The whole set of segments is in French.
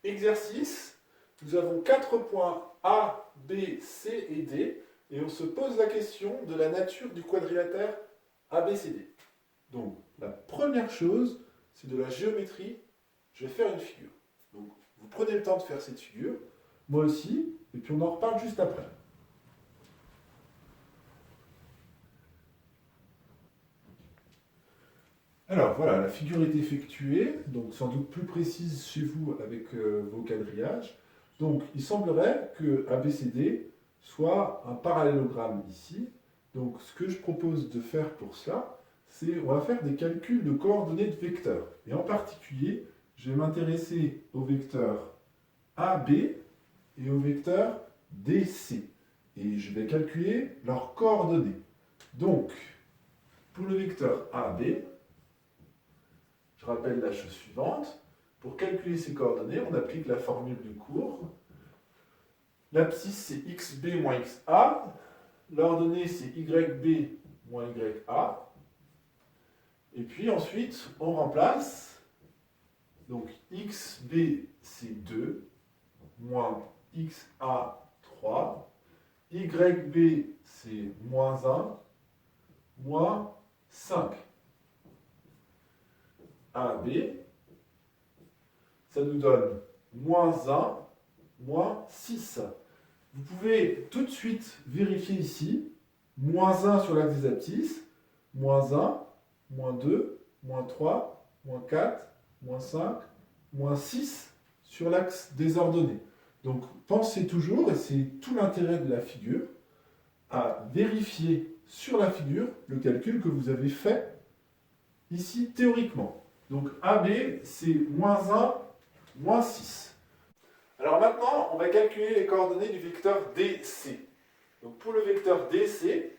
Exercice, nous avons 4 points A, B, C et D, et on se pose la question de la nature du quadrilatère ABCD. Donc, la première chose, c'est de la géométrie. Je vais faire une figure. Donc, vous prenez le temps de faire cette figure, moi aussi, et puis on en reparle juste après. Alors voilà, la figure est effectuée, donc sans doute plus précise chez vous avec vos quadrillages. Donc il semblerait que ABCD soit un parallélogramme ici. Donc ce que je propose de faire pour cela, c'est on va faire des calculs de coordonnées de vecteurs. Et en particulier, je vais m'intéresser au vecteur AB et au vecteur DC. Et je vais calculer leurs coordonnées. Donc, pour le vecteur AB, je rappelle la chose suivante. Pour calculer ces coordonnées, on applique la formule du cours. L'abscisse, c'est xb moins xa. L'ordonnée, c'est yb moins ya. Et puis ensuite, on remplace. Donc, xb, c'est 2, moins xa, 3. Yb, c'est moins 1, moins 5. AB, ça nous donne moins 1, moins 6. Vous pouvez tout de suite vérifier ici, moins 1 sur l'axe des abscisses, moins 1, moins 2, moins 3, moins 4, moins 5, moins 6 sur l'axe des ordonnées. Donc pensez toujours, et c'est tout l'intérêt de la figure, à vérifier sur la figure le calcul que vous avez fait ici théoriquement. Donc AB, c'est moins 1, moins 6. Alors maintenant, on va calculer les coordonnées du vecteur DC. Donc pour le vecteur DC,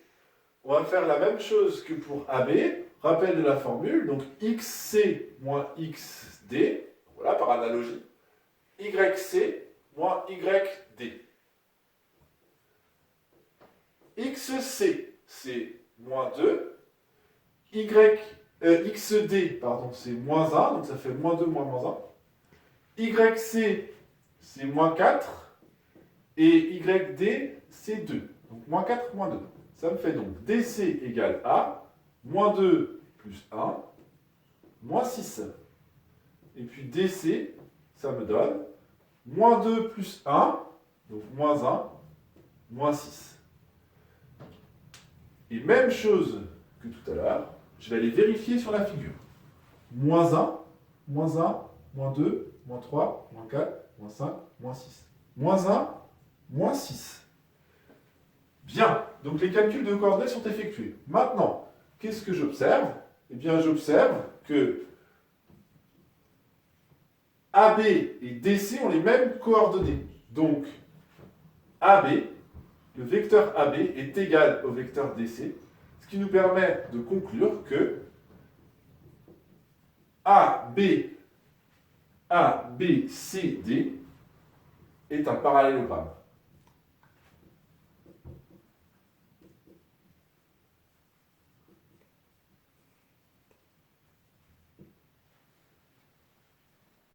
on va faire la même chose que pour AB. Rappel de la formule, donc XC moins XD, voilà par analogie, YC moins YD. XC, c'est moins 2, XD, pardon, c'est moins 1, donc ça fait moins 2 moins moins 1. YC, c'est moins 4, et YD, c'est 2. Donc moins 4, moins 2. Ça me fait donc DC égale A, moins 2 plus 1, moins 6. Et puis DC, ça me donne moins 2 plus 1, donc moins 1, moins 6. Et même chose que tout à l'heure, je vais aller vérifier sur la figure. Moins 1, moins 1, moins 2, moins 3, moins 4, moins 5, moins 6. Moins 1, moins 6. Bien, donc les calculs de coordonnées sont effectués. Maintenant, qu'est-ce que j'observe? Eh bien, j'observe que AB et DC ont les mêmes coordonnées. Donc, AB, le vecteur AB est égal au vecteur DC, ce qui nous permet de conclure que ABCD est un parallélogramme.